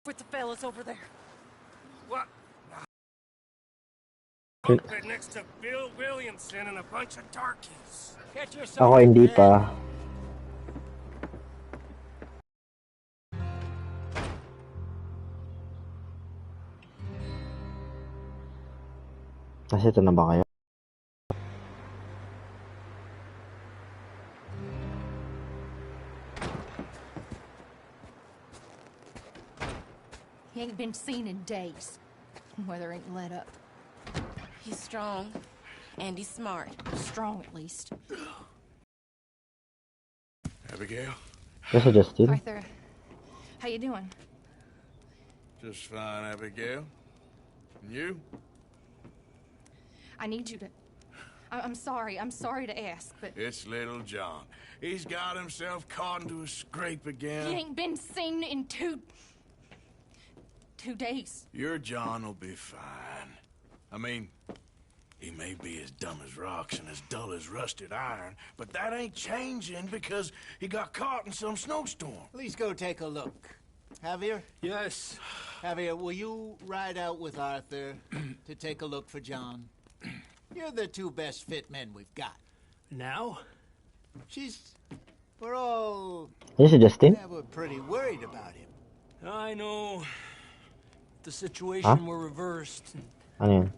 with the fellas over there. What? Cockpit next to Bill Williamson and a bunch of darkies. Get yourself. Ako hindi pa. Kasi ito na ba kayo? He ain't been seen in days. Weather ain't let up. He's strong, and he's smart. Strong, at least. Abigail? Yes, Justin. Arthur, how you doing? Just fine, Abigail. And you? I need you to... I'm sorry to ask, but... It's little John. He's got himself caught into a scrape again. He ain't been seen in two days. Your John will be fine. I mean, he may be as dumb as rocks and as dull as rusted iron, but that ain't changing because he got caught in some snowstorm. Please go take a look. Javier? Yes. Javier, will you ride out with Arthur to take a look for John? You're the two best fit men we've got. Now? We're all... Yes, Justin. Yeah, we're pretty worried about him. I know. The situation were reversed. Ano yun?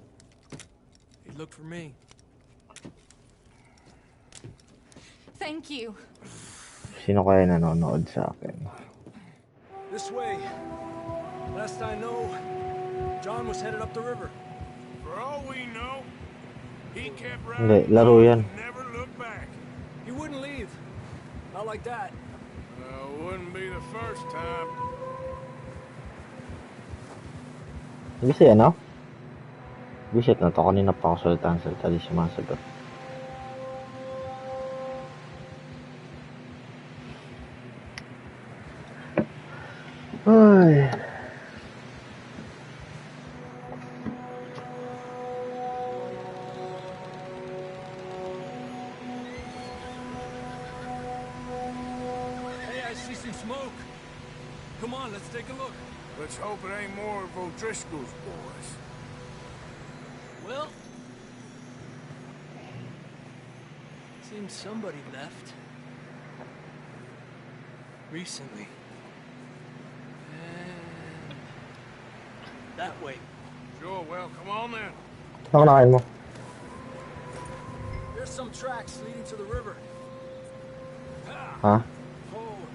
He looked for me. Thank you. Sino kaya nanonood sa akin? This way. Last I know, John was headed up the river. For all we know, he kept Hindi, riding laro yan. and never looked back. He wouldn't leave. Not like that. Wouldn't be the first time. Kasi ano? Visit na to. Kanina pa ako salita di sumasagot. Ay. Hey, I see some smoke. Come on, let's take a look. Let's hope it ain't more of O'Driscoll's boys. Well, seems somebody left. Recently. And that way. Sure, well, come on then. Ano kinakain mo? There's some tracks leading to the river. Ha? Forward.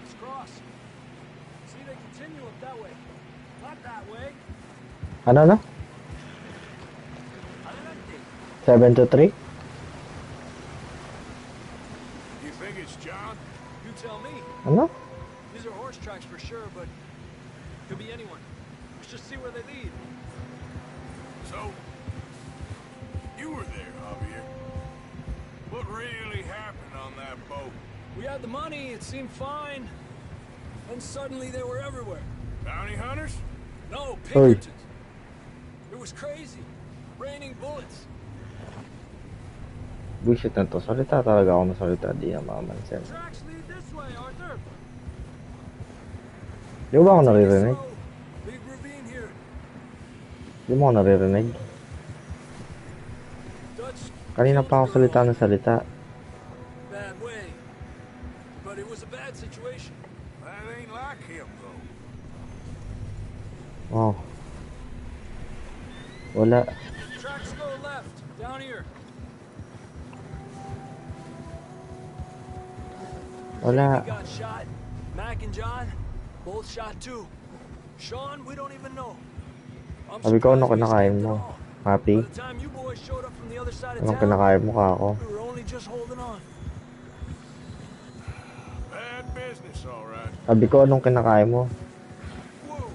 Let's cross. See, they continue up that way. Not that way. Ano na? 7 to 3? You think it's John? You tell me. Ano? These are horse tracks for sure, but could be anyone. Let's just see where they lead. So, you were there, Javier. What really happened on that boat? We had the money, it seemed fine. And suddenly they were everywhere. Bounty hunters? No, Pinkertons. It was crazy. Raining bullets. Visit na to. Salita talaga ako na salita. Di na makamansin. Tracks lead this way, Arthur. Di ba ako naririnig? Big ravine here. Di mo ako naririnig? Dutch. Kanina pa ako salita na salita. Bad way. But it was a bad situation. That ain't like him, though. Oh. Wala. Tracks go left, down here. Wala. Jamie got shot. Mac and John, both shot too. Sean, we don't even know. Sabi ko, ano kinakain mo? Happy? By the time you boys showed up from the other side of Anong town, kinakain mo ka ako? we were only just holding on. Bad business, all right. Sabi ko, anong kinakain mo? Whoa,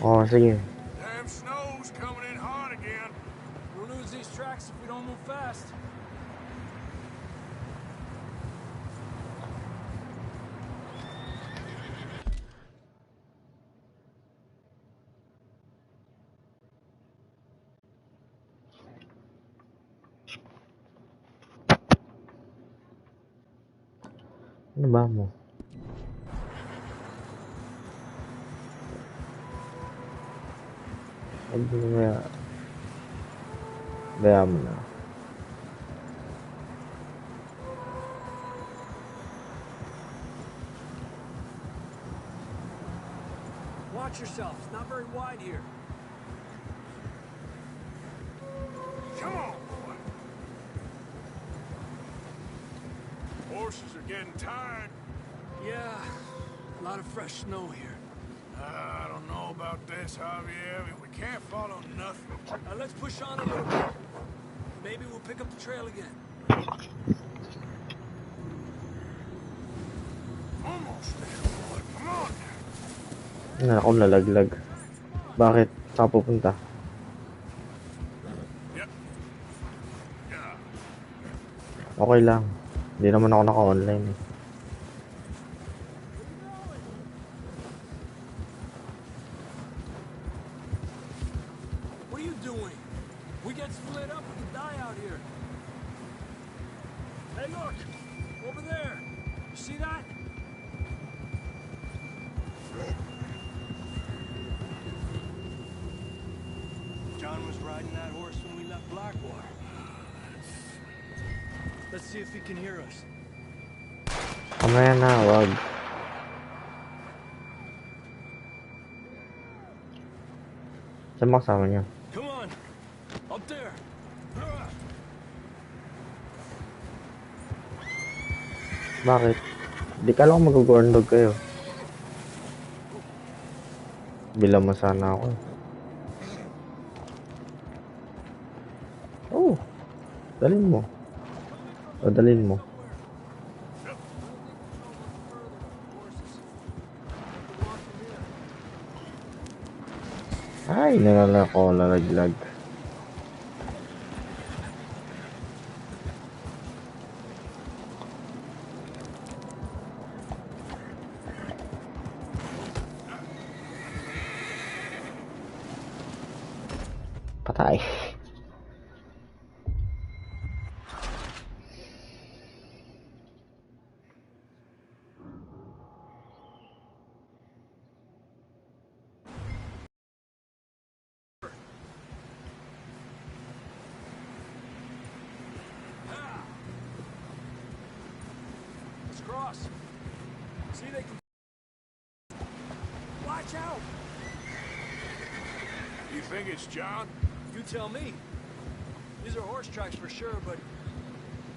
Oh, sige. Damn snow's coming in hard again. we'll lose these tracks if we don't move fast. Ano ba mo? Kaya mo na. Watch yourself. It's not very wide here. Come on, boy. Horses are getting tired. Yeah, a lot of fresh snow here. I don't know about this, Javier. We can't follow nothing. Let's push on a little bit. Maybe we'll pick up the trail again. Almost there, boy. Come on. Ako nalaglag. Bakit? Saan pupunta? Yep. Yeah. Okay lang. Hindi naman ako naka-online eh. What are you doing? We get split up, we can die out here. Hey, look! Over there! You see that? John was riding that horse when we left Blackwater. Let's see if he can hear us. Kamaya na, wag. Saan mo kasama niya? Come on! Up there! Bakit? Di kala ko mag-corn dog kayo. Bilang mo sana ako. Oh! Dalhin mo. O, dalhin mo. Ay, nalala ko, lalaglag. Patay. Let's cross. See, they can... Watch out! You think it's John? You tell me. These are horse tracks for sure, but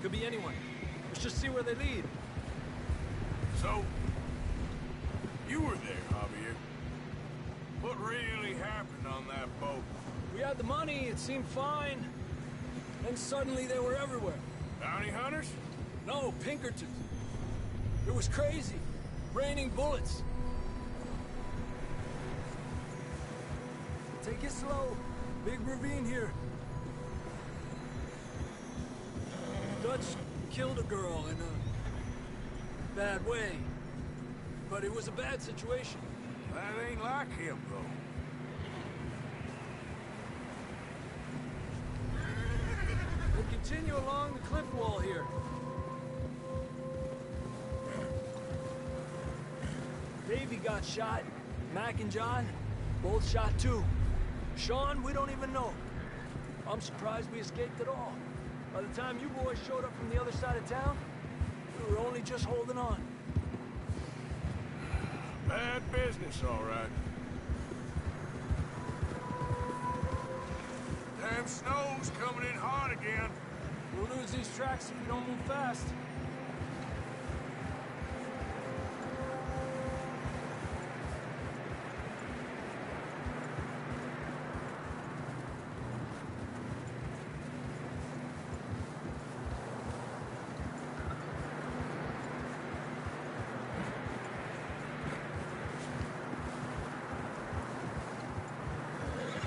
could be anyone. Let's just see where they lead. So, you were there, Javier. What really happened on that boat? We had the money, it seemed fine. Then suddenly they were everywhere. Bounty hunters? No, Pinkertons. It was crazy. Raining bullets. Take it slow. Big ravine here. Dutch killed a girl in a bad way. But it was a bad situation. That ain't like him, though. We'll continue along the cliff wall here. Davey got shot. Mac and John, both shot too. Sean, we don't even know. I'm surprised we escaped at all. By the time you boys showed up from the other side of town, we were only just holding on. Bad business, all right. Damn snow's coming in hard again. We'll lose these tracks if we don't move fast.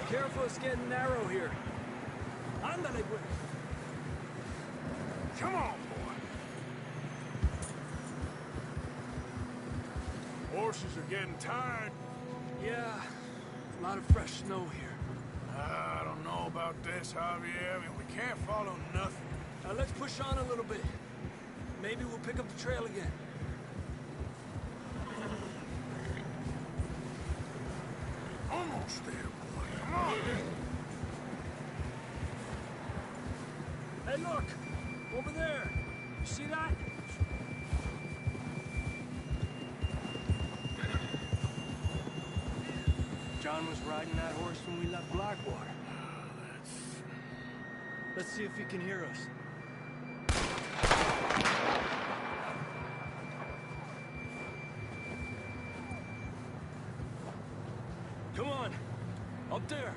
Careful, it's getting narrow here. Ándale, pues. Come on, boy. Horses are getting tired. Yeah, a lot of fresh snow here. I don't know about this, Javier. We can't follow nothing. Let's push on a little bit. Maybe we'll pick up the trail again. Almost there, boy. Come on. Hey, look! Over there! You see that? John was riding that horse when we left Blackwater. Let's see if he can hear us. Come on! Up there!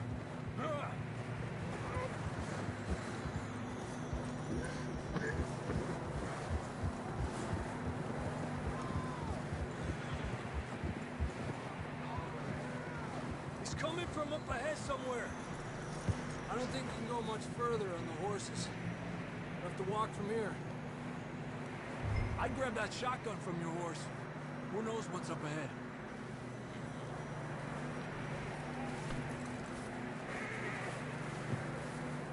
He's coming from up ahead somewhere. I don't think we can go much further on the horses. We'll have to walk from here. I'd grab that shotgun from your horse. Who knows what's up ahead?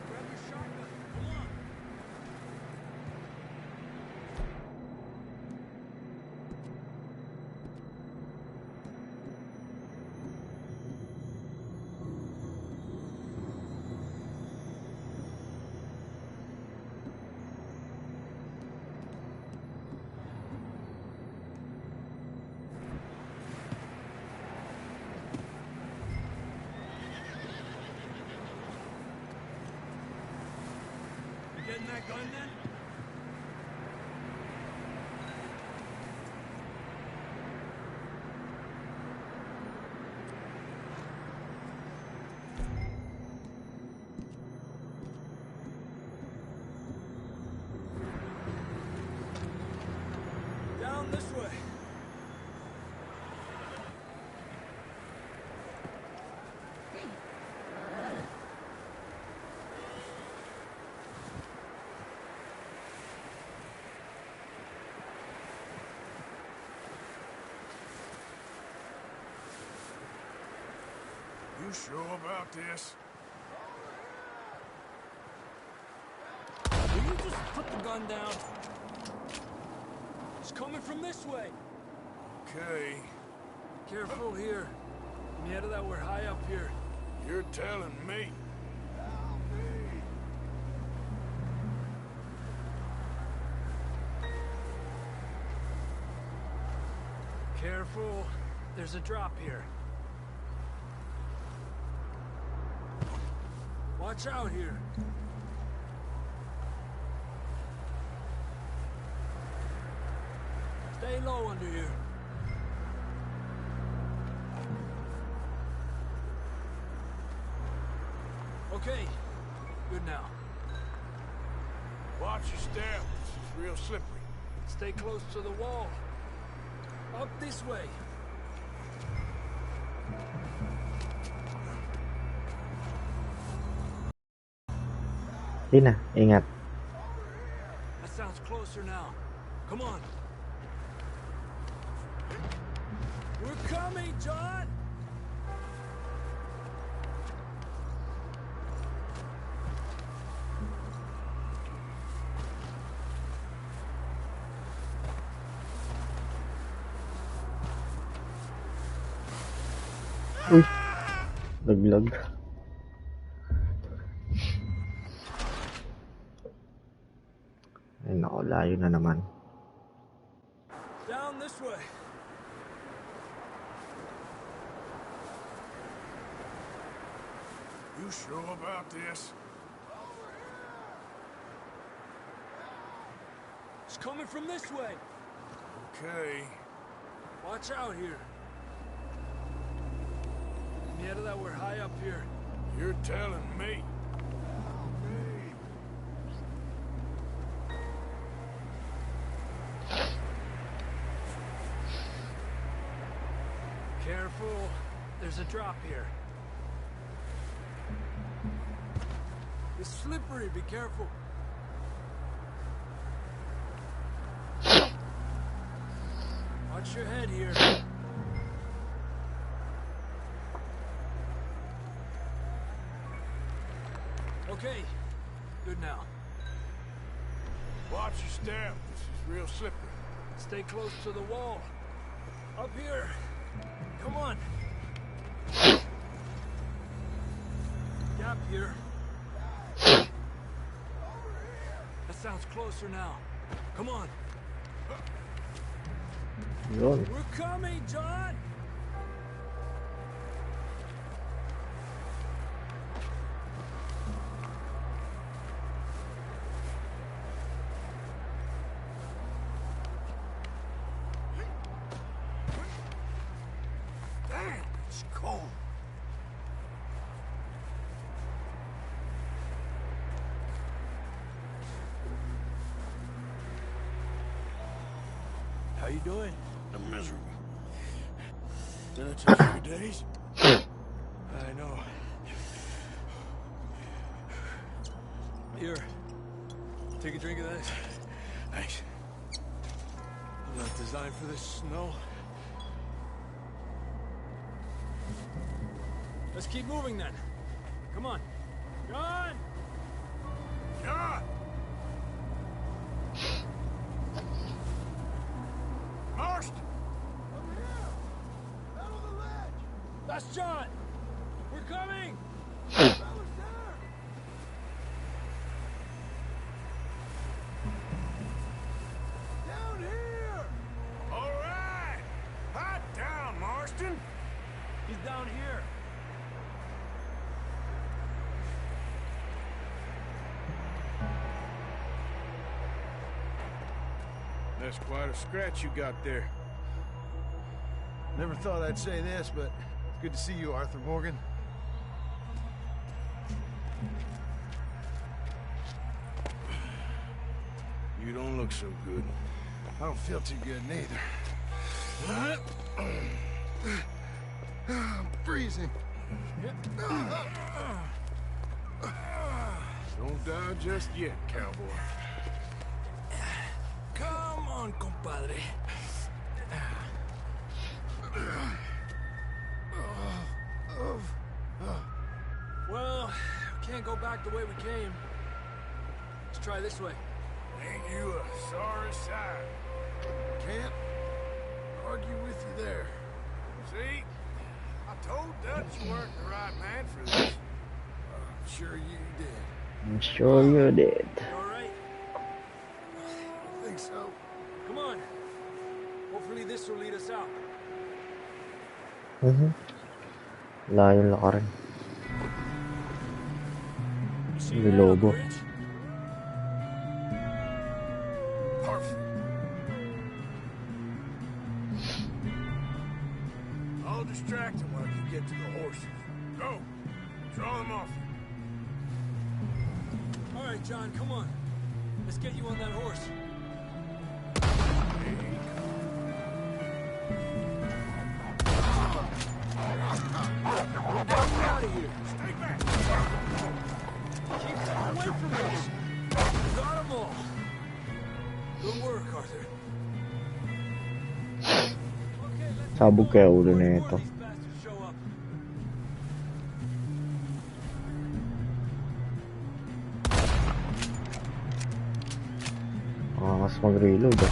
Grab your shotgun. Come on. Getting that gun then? Down this way. You sure about this? Will you just put the gun down? It's coming from this way. Okay. Careful here. Yeah, that we're high up here. You're telling me. Careful. There's a drop here. Watch out here. Stay low under here. Okay. Good now. Watch your step. This is real slippery. Stay close to the wall. Up this way. Sini, ingat. That sounds closer now. Come on. We're coming, John! Uy, laglag. Ay nako, layo na naman. Down this way. You sure about this? It's coming from this way. Okay. Watch out here. Yeah, that we're high up here. You're telling me. Careful. There's a drop here. It's slippery. Be careful. Watch your head here. Okay. Good now. Watch your step. This is real slippery. Stay close to the wall. Up here. Come on. gap here. That sounds closer now. Come on. Yun. We're coming, John! Damn, it's cold. How you doing? I'm miserable. Been a tough few days. I know. Here. Take a drink of this. Thanks. I'm not designed for this snow. Let's keep moving then. Come on. John! John! Marston! Over here! Out on the ledge! That's John! We're coming! That was there! Down here! All right! Hot down, Marston! He's down here. That's quite a scratch you got there. Never thought I'd say this, but it's good to see you, Arthur Morgan. You don't look so good. I don't feel too good neither. I'm freezing. Don't die just yet, cowboy. Come on, compadre. Well, we can't go back the way we came. Let's try this way. Ain't you a sorry sight? Can't argue with you there. See? I told Dutch you weren't the right man for this. I'm sure you did. I'm sure you did. All right. I think so. Come on. Hopefully this will lead us out. Layo la ka rin. You see May that on the lobo. bridge? Perfect. I'll distract him while you get to the horses. Go. Draw them off. All right, John, come on. Let's get you on that horse. We'll get you out of here. Stay back. Keep them away from us. You got them all. Good work, Arthur. Okay, let's Sabog kaya ulo na before ito. these bastards show up. Mas mag-reload ah.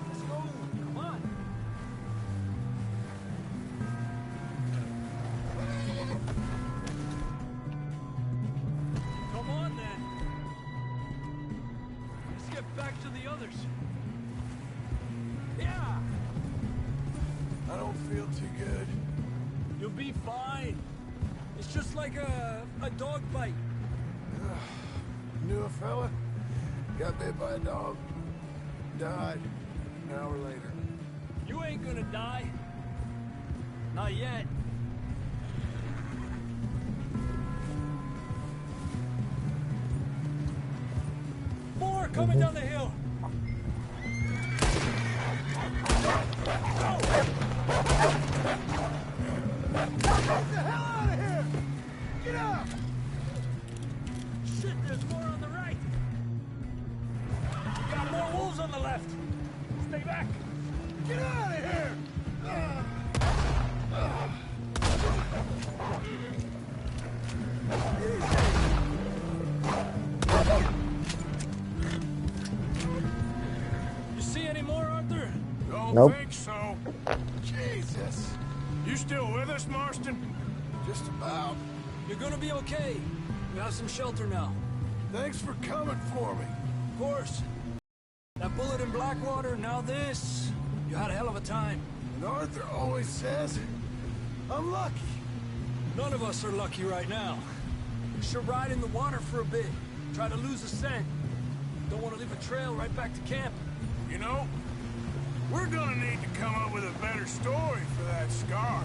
Let's go. Come on. Come on, then. Let's get back to the others. Yeah, I don't feel too good. you'll be fine. It's just like a dog bite. Knew a fella, got bit by a dog, died an hour later. You ain't gonna die. Not yet. More coming down the hill. Shit, there's more on the right. We got more wolves on the left. Stay back! Get out of here! You see any more, Arthur? Don't Nope. think so. Jesus. You still with us, Marston? Just about. You're gonna be okay. We have some shelter now. Thanks for coming for me. Of course. That bullet in Blackwater, now this. You had a hell of a time. And Arthur always says, I'm lucky. None of us are lucky right now. We should ride in the water for a bit. Try to lose a scent. Don't want to leave a trail right back to camp. You know, we're gonna need to come up with a better story for that scar.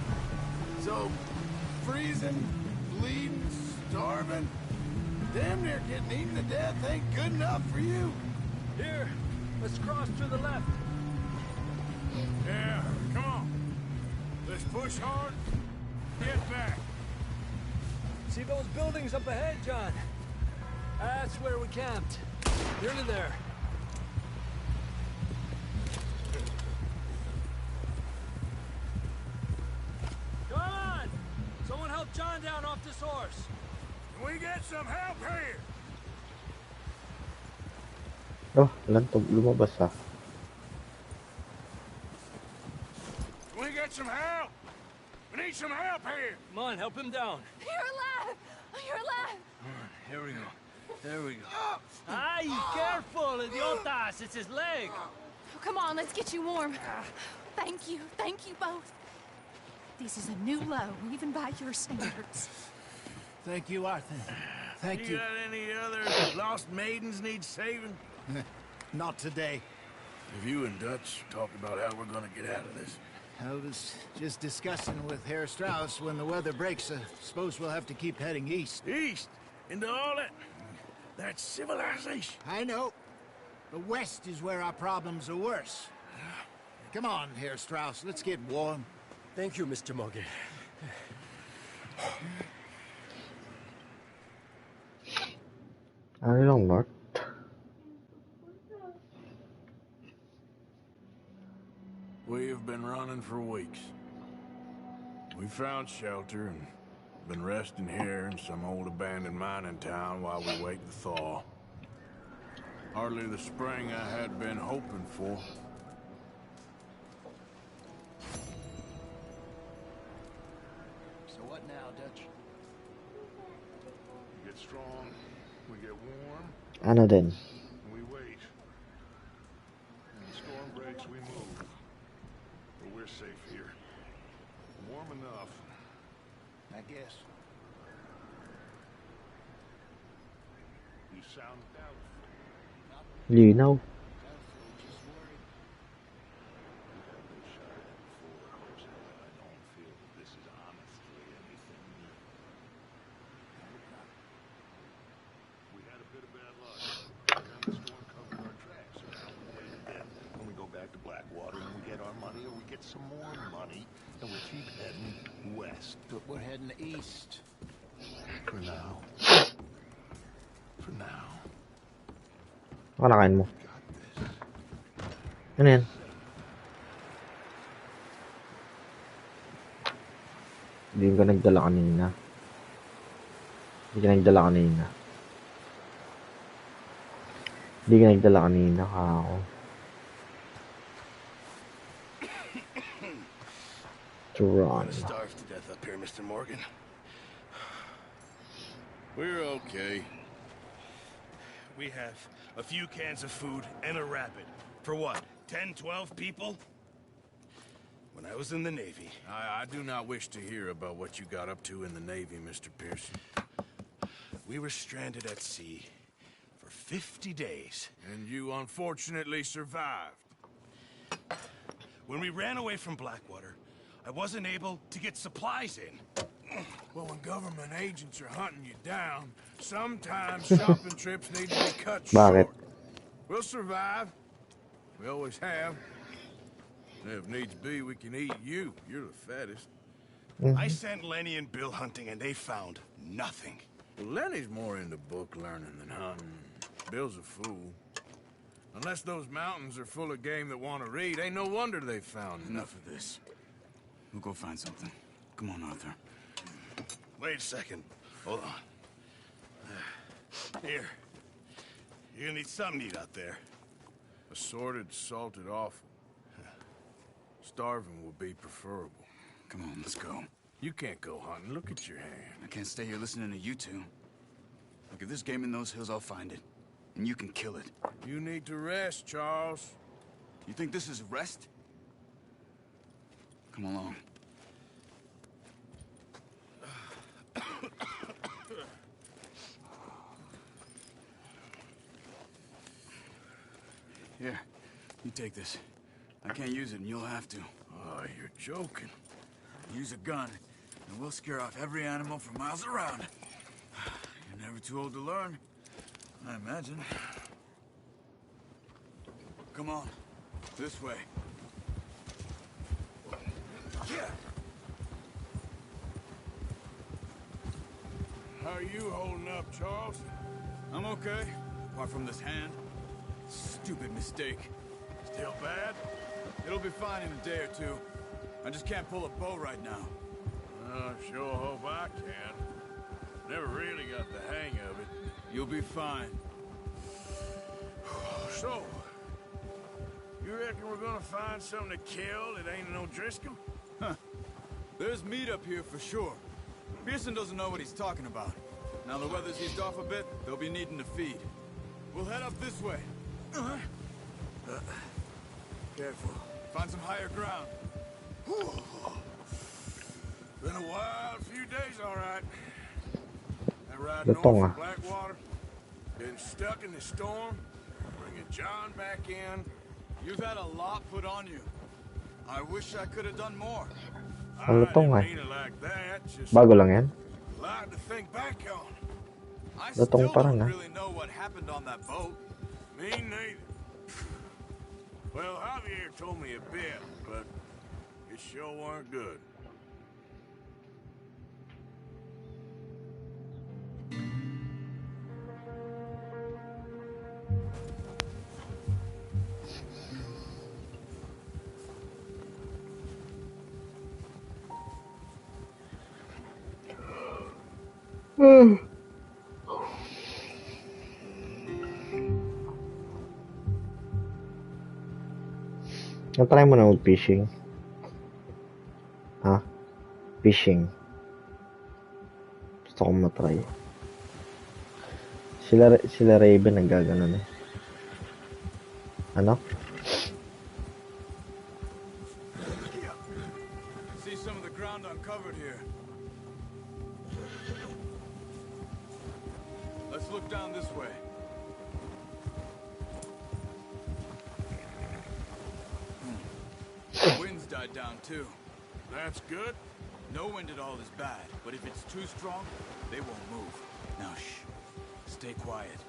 So, freezing, bleeding, starving, damn near getting eaten to death ain't good enough for you. Here, let's cross to the left. Yeah, come on. Let's push hard. Get back. See those buildings up ahead, John? That's where we camped. Nearly there. Come on! Someone help John down off this horse. Can we get some help here? Oh, lumabas ah. Can we get some help? We need some help here. Come on, help him down. You're alive! You're alive! Here we go. There we go. Ay, careful, idiotas! It's his leg. Oh, come on, let's get you warm. Thank you both. This is a new low, even by your standards. Thank you, Arthur. Thank You you. got any other lost maidens need saving? Not today. Have you and Dutch talked about how we're gonna get out of this? I was just discussing with Herr Strauss when the weather breaks. I suppose we'll have to keep heading east. East? Into all that civilization? I know. The west is where our problems are worse. Come on, Herr Strauss, let's get warm. Thank you, Mr. Morgan. I don't know. We have been running for weeks. We found shelter and been resting here in some old abandoned mining town while we wait the thaw. Hardly the spring I had been hoping for. So what now, Dutch? We get strong, we get warm, Ano din? and we wait. When the storm breaks, we move. But we're safe here. Warm enough. I guess. You sound doubtful. Linaw. Just worried. We've shot at before, so I don't feel that this is honestly anything new. We had a bit of bad luck. The storm covered our tracks, so now we wait again. When we go back to Blackwater and we get our money, or we get some more money, and we keep heading west. But we're heading east. For now. For now. Ano nakain mo? Got this. Ano yan? Hindi ka nagdala kanina. Hindi ka nagdala kanina. Hindi ka nagdala kanina, kako. To run. Starved to death up here, Mr. Morgan. We're okay. We have a few cans of food and a rapid. For what, 10, 12 people? When I was in the Navy... I do not wish to hear about what you got up to in the Navy, Mr. Pearson. We were stranded at sea for 50 days. And you unfortunately survived. When we ran away from Blackwater, I wasn't able to get supplies in. Well, when government agents are hunting you down, sometimes shopping trips need to be cut Bakit? short. We'll survive. We always have. And if needs be, we can eat you. You're the fattest. I sent Lenny and Bill hunting, and they found nothing. Well, Lenny's more into book learning than hunting. Bill's a fool. Unless those mountains are full of game that want to read, ain't no wonder they found Enough of this. We'll go find something. Come on, Arthur. Wait a second. Hold on. Here. You're gonna need something to eat out there. Assorted, salted offal. Starving would be preferable. Come on, let's go. You can't go hunting. Look at your hand. I can't stay here listening to you two. Look, if there's game in those hills, I'll find it. And you can kill it. You need to rest, Charles. You think this is rest? Come along. Here, you take this. I can't use it, and you'll have to. Oh, you're joking. Use a gun, and we'll scare off every animal for miles around. You're never too old to learn, I imagine. Come on, this way. Yeah. How are you holding up, Charles? I'm okay, apart from this hand. Stupid mistake. Still bad? It'll be fine in a day or two. I just can't pull a bow right now. I sure hope I can. Never really got the hang of it. You'll be fine. So, you reckon we're gonna find something to kill that ain't no Driscoll? Huh. There's meat up here for sure. Pearson doesn't know what he's talking about. Now the weather's eased off a bit, they'll be needing to feed. We'll head up this way. Careful. Find some higher ground. Been a wild few days, all right. That ride The north tongue. from Blackwater. Been stuck in the storm. Bringing John back in. You've had a lot put on you. I wish I could have done more. I Ang lutong didn't eh. mean it like that. Just Bago lang yan. a lot to think back on. I Lutong still pa rin, don't ah. really know what happened on that boat. Me neither. Well, Javier told me a bit, but it sure weren't good. Natry mo na mag-fishing. Ha? Fishing. Gusto kong matry. Sila Raven naggaganon eh. Ano? See some of the ground uncovered here. Let's look down this way. The wind's died down too. That's good. No wind at all is bad, but if it's too strong, they won't move. Now shh. Stay quiet.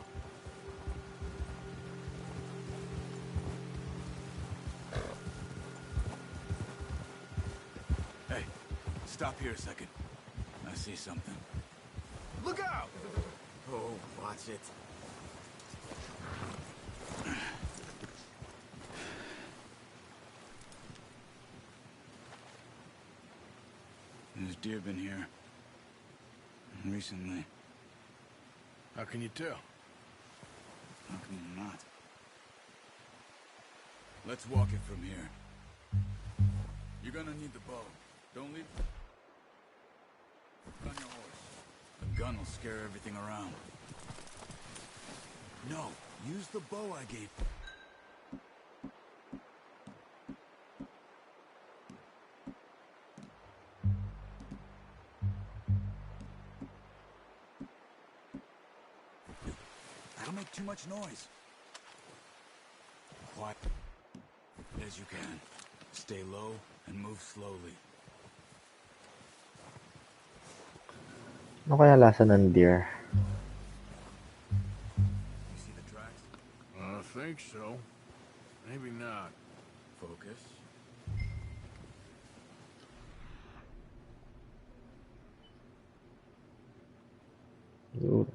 Hey, stop here a second. I see something. Look out! Oh, watch it. There's deer been here. Recently. How can you tell? How come you're not? Let's walk it from here. You're gonna need the bow. Don't leave... On your horse. The gun will scare everything around. No, use the bow I gave you. That'll make too much noise. Quiet as you can. Stay low and move slowly. Ano kaya lasa ng deer? You see the tracks? I think so. Maybe not. Focus. Yun.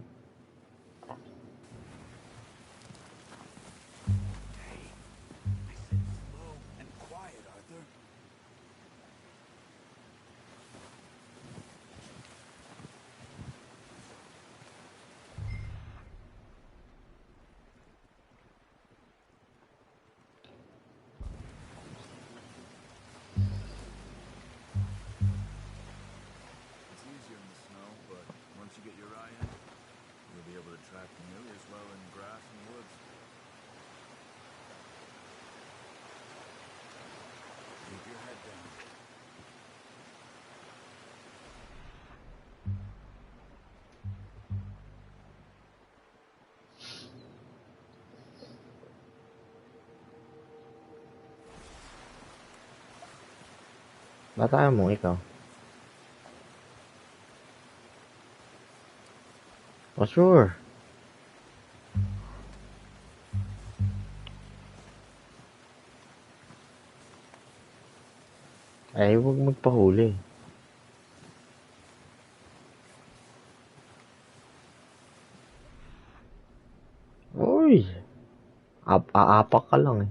Bata mo, ikaw. Oh, sure. Ay, huwag magpahuli. Uy! Aapak ka lang eh.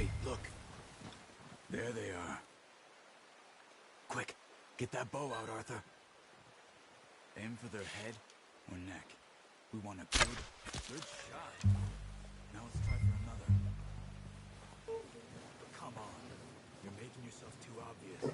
Wait, look. There they are. Quick, get that bow out, Arthur. Aim for their head or neck. We want a good shot. Now let's try for another. Come on. You're making yourself too obvious.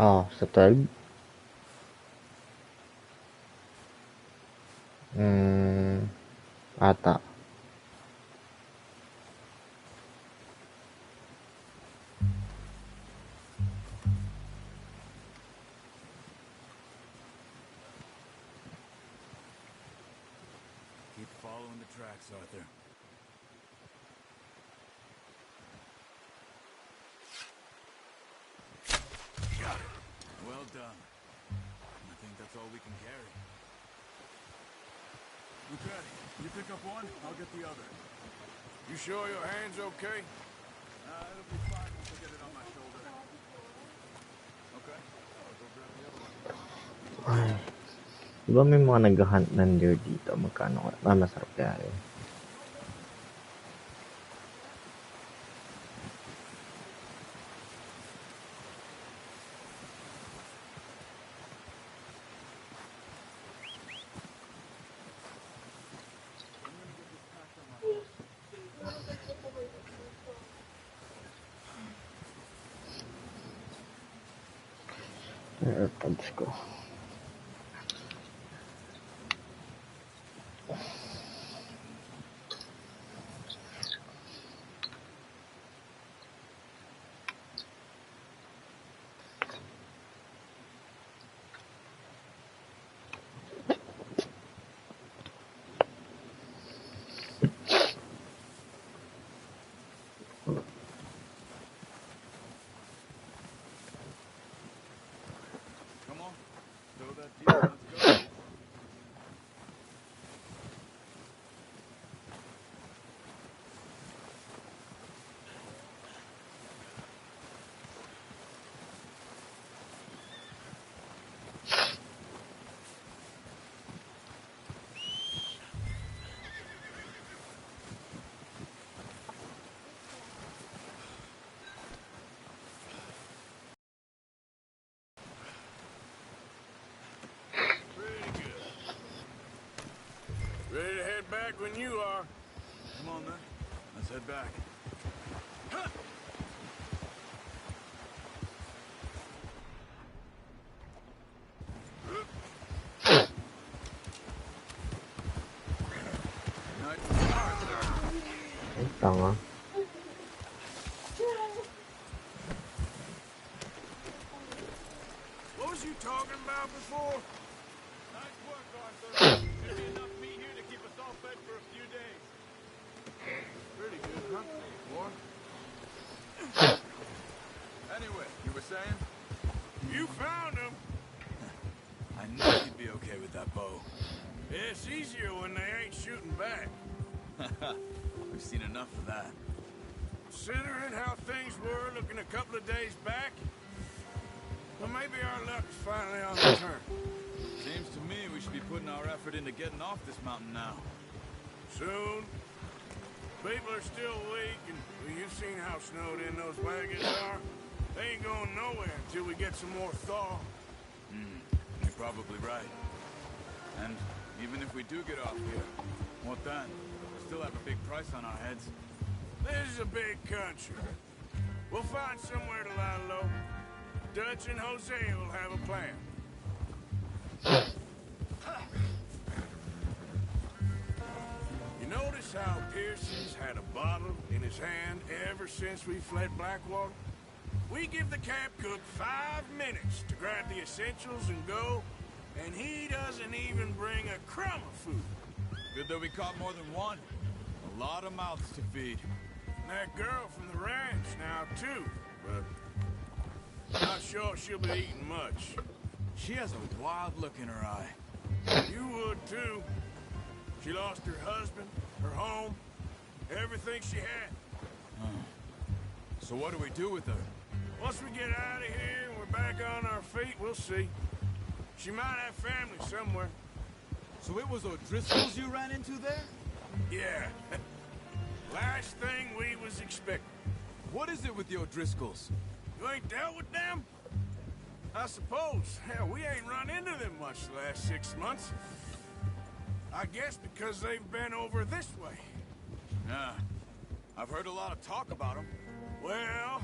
Oh, sa 12? Ata. Keep following the tracks, Arthur. Got it. Well done. I think that's all we can carry. Okay, you pick up one, I'll get the other. You sure your hand's okay? It'll be fine once I get it on my shoulder. Okay, I'll go grab the other one. Ay. Diba may mga nag-hunt ng deer dito? Magkano? Masarap kaya yun. AirPods ko. Come on, throw that deer, let's go. Ready to head back when you are. Come on then, let's head back. Tanga. What was you talking about before? Nice work, Arthur. Should be enough meat here to keep us all fed for a few days. Pretty good, huh? Boy. Anyway, you were saying? You found him. I knew you'd be okay with that bow. It's easier when they ain't shooting back. We've seen enough of that. Considering how things were looking a couple of days back, well, maybe our luck's finally on the turn. Seems to me we should be putting our effort into getting off this mountain now. Soon. People are still weak, and well, you've seen how snowed in those wagons are. They ain't going nowhere until we get some more thaw. You're probably right. And even if we do get off here, what then? We still have a big price on our heads. This is a big country. We'll find somewhere to lie low. Dutch and Jose will have a plan. You notice how Pearson's had a bottle in his hand ever since we fled Blackwater? We give the camp cook 5 minutes to grab the essentials and go, and he doesn't even bring a crumb of food. Good that we caught more than one. A lot of mouths to feed. And that girl from the ranch now, too, but not sure she'll be eating much. She has a wild look in her eye. You would, too. She lost her husband, her home, everything she had. So what do we do with her? Once we get out of here and we're back on our feet, we'll see. She might have family somewhere. So it was O'Driscoll's you ran into there? Yeah. Last thing we was expecting. What is it with the O'Driscolls? You ain't dealt with them? I suppose. Hell, we ain't run into them much the last 6 months. I guess because they've been over this way. Yeah. I've heard a lot of talk about them. Well,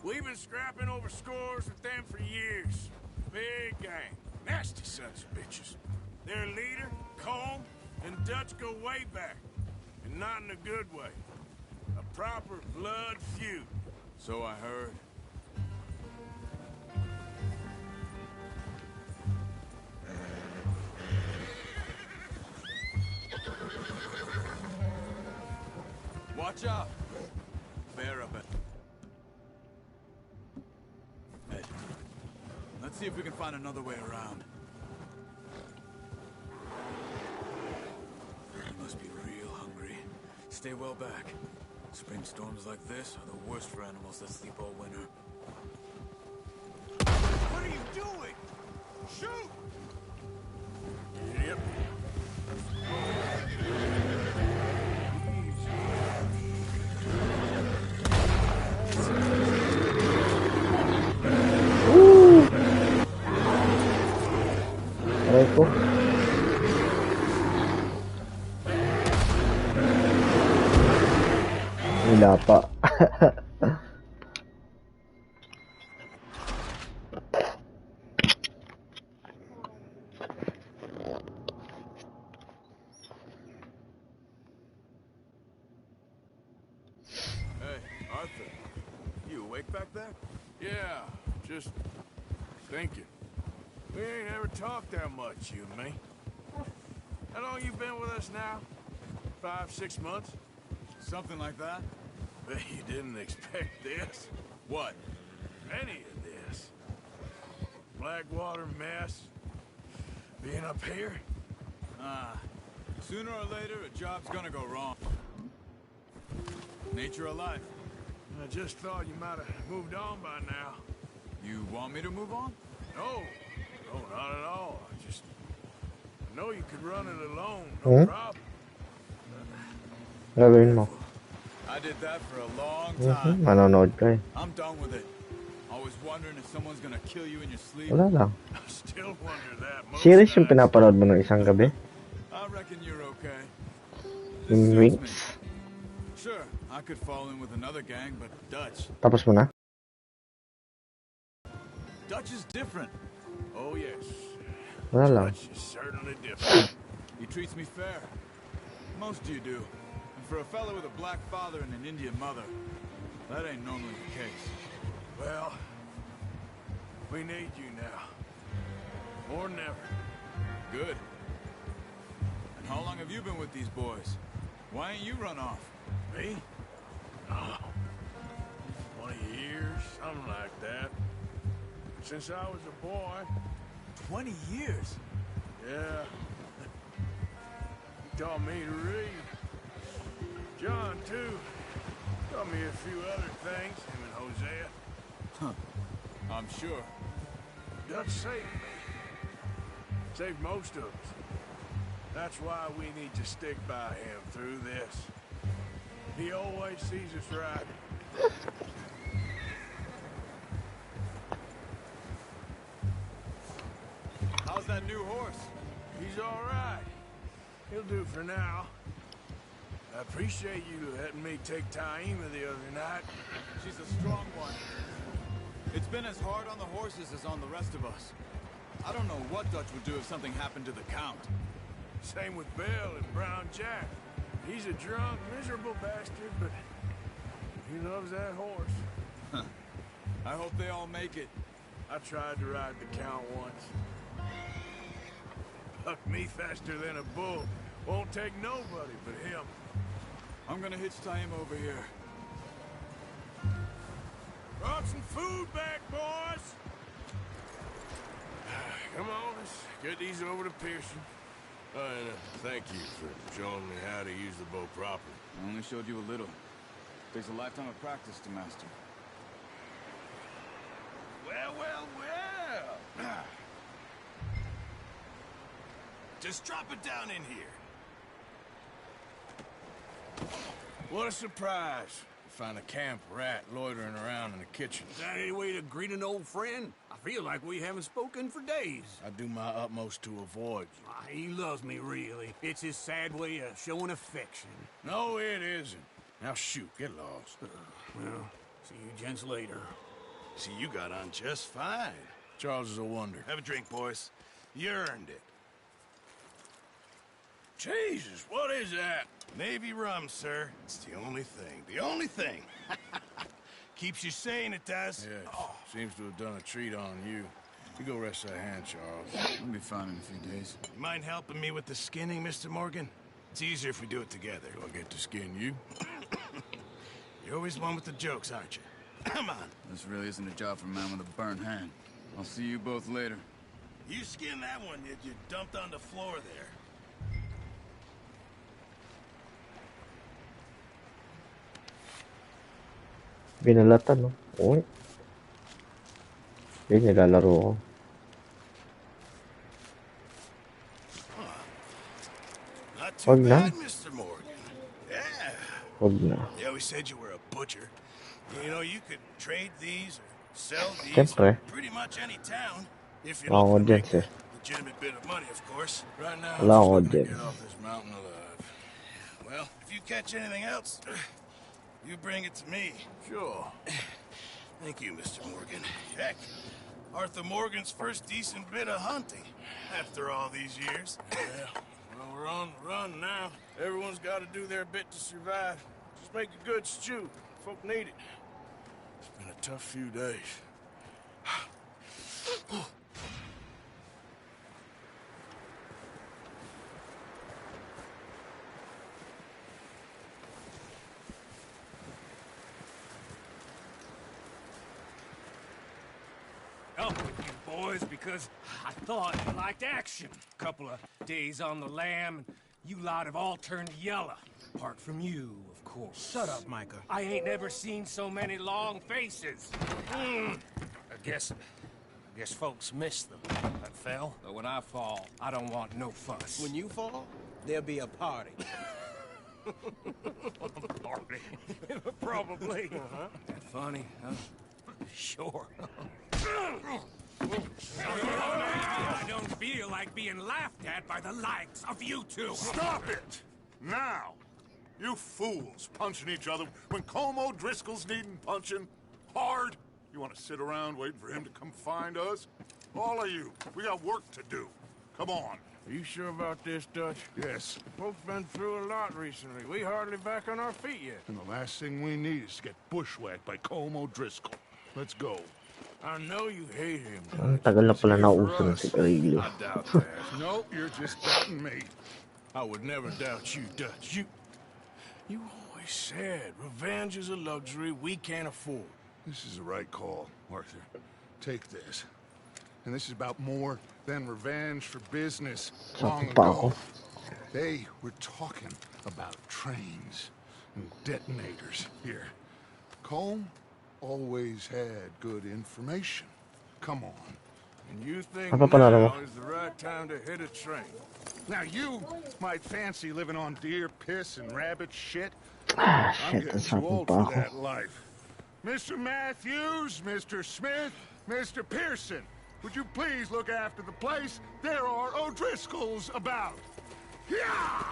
we've been scrapping over scores with them for years. Big gang. Nasty sons of bitches. Their leader, Colm, and Dutch go way back. And not in a good way. A proper blood feud. So I heard. Watch out! Bear up it. Hey, let's see if we can find another way around. You must be real hungry. Stay well back. Spring storms like this are the worst for animals that sleep all winter. What are you doing? Shoot! Yep. Aray ko. Wala pa. Hey, Arthur. You awake back there? Yeah, just thinking. We ain't ever talked that much, you and me. How long you been with us now? 5, 6 months? Something like that? Bet you didn't expect this. What? Any of this. Blackwater mess. Being up here? Sooner or later, a job's gonna go wrong. Nature of life. I just thought you might have moved on by now. You want me to move on? No, not at all. I know you could run it alone, no problem. Gagawin mo. I did that for a long time. Manonood ka eh. I'm done with it. Always wondering if someone's gonna kill you in your sleep. Wala lang. I still wonder that most Series yung nights. pinapanood mo ng isang gabi? I reckon you're okay. Yung This suits me. Wings? Sure, I could fall in with another gang, but Dutch. Tapos mo na? Dutch is different. Oh, yes. Wala lang. Dutch is certainly different. He treats me fair. Most of you do. And for a fellow with a black father and an Indian mother, that ain't normally the case. Well, we need you now. More than ever. Good. And how long have you been with these boys? Why ain't you run off? Me? Oh, 20 years, something like that. Since I was a boy. 20 years? Yeah. He taught me to read. John, too. Taught me a few other things, him and Hosea. Huh. I'm sure. Dutch saved me. Saved most of us. That's why we need to stick by him through this. He always sees us right. How's that new horse? He's all right. He'll do for now. I appreciate you letting me take Taima the other night. She's a strong one. It's been as hard on the horses as on the rest of us. I don't know what Dutch would do if something happened to the Count. Same with Bill and Brown Jack. He's a drunk, miserable bastard, but he loves that horse. I hope they all make it. I tried to ride the Count once. Bucked me faster than a bull. Won't take nobody but him. I'm gonna hitch Taima over here. Brought some food back, boys! Come on, let's get these over to Pearson. And thank you for showing me how to use the bow properly. I only showed you a little. Takes a lifetime of practice to master. Well, well, well. Just drop it down in here. What a surprise. Find a camp rat loitering around in the kitchen. Is that any way to greet an old friend? I feel like we haven't spoken for days. I do my utmost to avoid you. He loves me, really. It's his sad way of showing affection. No, it isn't. Now shoot, get lost. Well, see you gents later. See, you got on just fine. Charles is a wonder. Have a drink, boys. You earned it. Jesus, what is that? Navy rum, sir. It's the only thing. The only thing. Keeps you sane, it does. Yes, seems to have done a treat on you. You go rest that hand, Charles. I'll be fine in a few days. You mind helping me with the skinning, Mr. Morgan? It's easier if we do it together. Do I get to skin you? You're always one with the jokes, aren't you? Come on. This really isn't a job for a man with a burnt hand. I'll see you both later. You skin that one you dumped on the floor there. Binalatan, no? Uy. Yun, nilalaro ko. Not too bad, Mr. Morgan. Yeah. Huwag na. They always said you were a butcher. You know, you could trade these or sell these Siyempre. in pretty much any town. If you Wala akong look to make audience a legitimate bit of money, of course. Right now, Wala I'm akong just looking to audience. get off this mountain alive. Well, if you catch anything else, you bring it to me. Sure. Thank you, Mr. Morgan. Heck, Arthur Morgan's first decent bit of hunting after all these years. Yeah. Well, we're on the run now. Everyone's got to do their bit to survive. Just make a good stew. Folk need it. It's been a tough few days. Up with you boys because I thought you liked action. Couple of days on the lam, and you lot have all turned yellow. Apart from you, of course. Shut up, Micah. I ain't never seen so many long faces. I guess folks miss them. That fell. But when I fall, I don't want no fuss. When you fall, there'll be a party. Party. Probably. That funny, huh? Sure. I don't feel like being laughed at by the likes of you two. Stop it! Now! You fools punching each other when Como Driscoll's needing punching. Hard! You want to sit around waiting for him to come find us? All of you, we got work to do. Come on. Are you sure about this, Dutch? Yes. Both been through a lot recently. We hardly back on our feet yet. And the last thing we need is to get bushwhacked by Colm O'Driscoll. Let's go. I know you hate him, Ang Dutch. tagal na He's pala here nauso for ng us. sigarilyo. I doubt that. No, you're just doubting me. I would never doubt you, Dutch. You always said revenge is a luxury we can't afford. This is the right call, Arthur. Take this. And this is about more than revenge for business. Long ago, they were talking about trains and detonators here. Colm always had good information. Come on. And you think Apa pala now mo? is the right time to hit a train? Now you might fancy living on deer piss and rabbit shit. Ah, I'm shit. getting too Nasaktan old pa for ako. that life. Mr. Matthews, Mr. Smith, Mr. Pearson, would you please look after the place? There are O'Driscolls about. Yeah!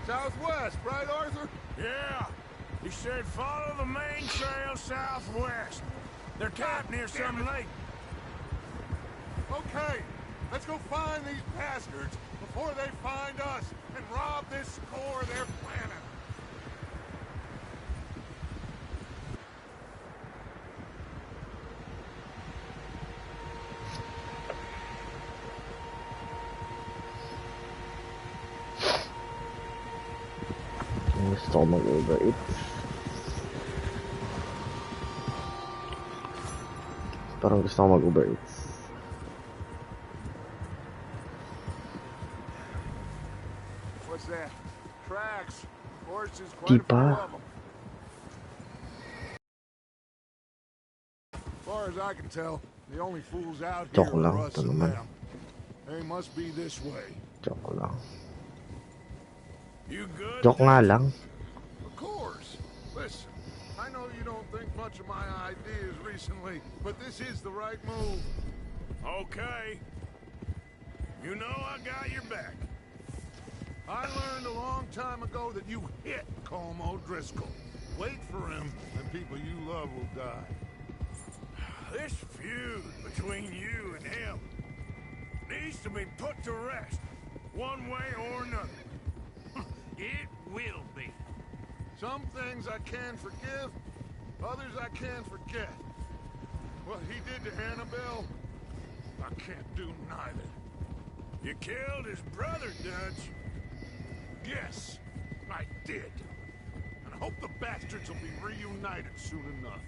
Southwest, right, Arthur? Yeah. He said follow the main trail southwest. They're camped near some lake. Okay, let's go find these bastards before they find us and rob this core they're planning. Gusto ko mag-Uber Eats. Parang gusto ko mag-Uber Eats. What's that? Tracks. Horses, Di quite a few pa. of them. As far as I can tell, the only fools out here Joke are lang, us ito and naman. them. They must be this way. Joke lang. You good? Joke nga lang. Of course. Listen, I know you don't think much of my ideas recently, but this is the right move. Okay. You know I got your back. I learned a long time ago that you hit Colm O'Driscoll. Wait for him, and people you love will die. This feud between you and him needs to be put to rest, one way or another. It will be. Some things I can forgive, others I can't forget. What he did to Annabelle, I can't do neither. You killed his brother, Dutch. Yes, I did. And I hope the bastards will be reunited soon enough.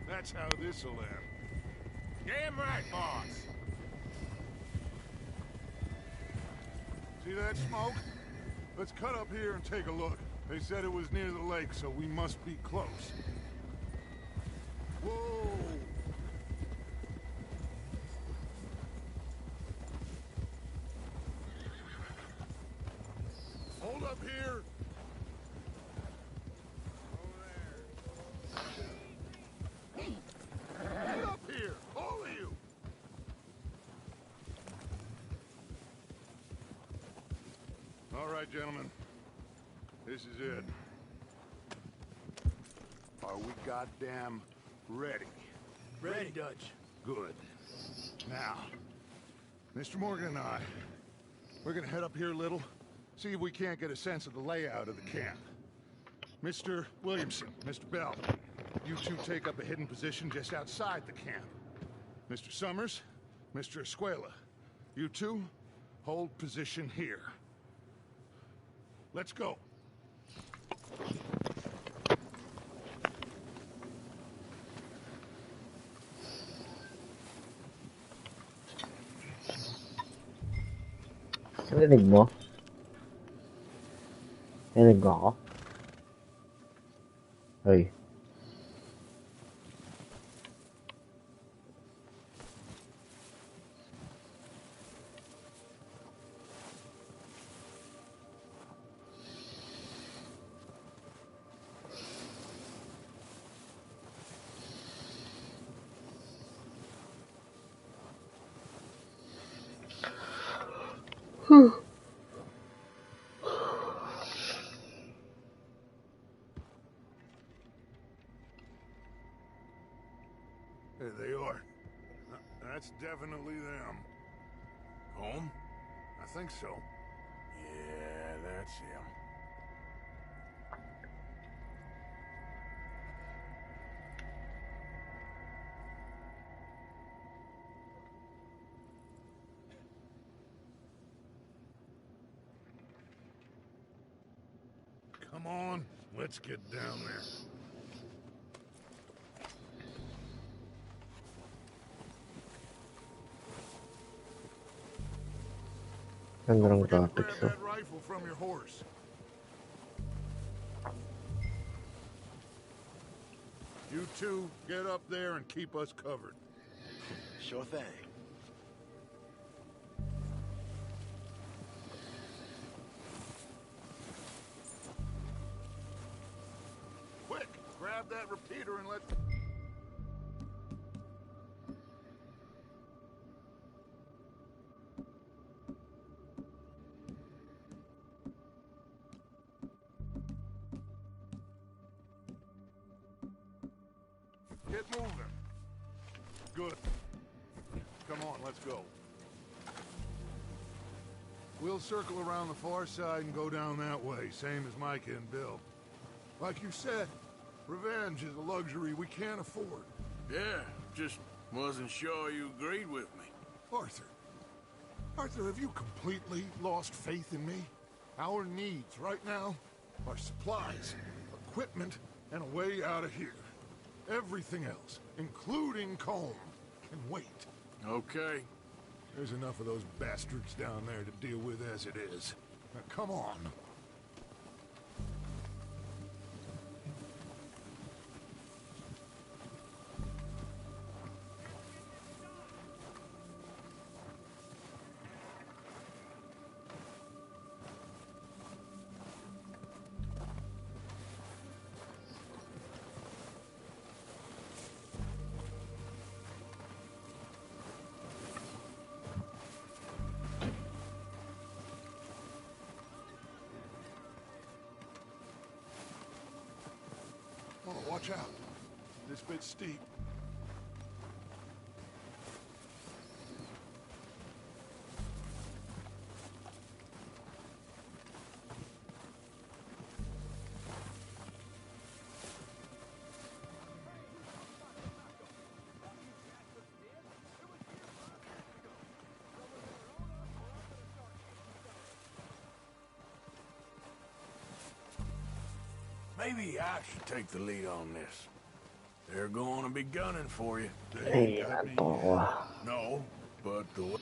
That's how this'll end. Damn right, boss. See that smoke? Let's cut up here and take a look. They said it was near the lake, so we must be close. Whoa! Hold up here! Over there. Get up here, all of you! All right, gentlemen. This is it. Are we goddamn ready? Ready, Dutch. Good. Now, Mr. Morgan and I, we're gonna head up here a little, see if we can't get a sense of the layout of the camp. Mr. Williamson, Mr. Bell, you two take up a hidden position just outside the camp. Mr. Summers, Mr. Escuela, you two hold position here. Let's go. Narinig mo? Narinig mo ako? Ay. There they are. definitely them. Home? I think so. Yeah, that's him. Come on, let's get down there. cenderung Forget to gotik grab sih. that rifle from your horse. You two, get up there and keep us covered. Sure thing. Quick, grab that repeater and let's... Get moving. Good. Come on, let's go. We'll circle around the far side and go down that way, same as Micah and Bill. Like you said, revenge is a luxury we can't afford. Yeah, just wasn't sure you agreed with me. Arthur. Arthur, have you completely lost faith in me? Our needs right now are supplies, equipment, and a way out of here. Everything else, including Colm, can wait. Okay. There's enough of those bastards down there to deal with as it is. Now, come on. Oh, watch out. This bit's steep. Maybe I should take the lead on this. They're going to be gunning for you. Iya toh. No, but the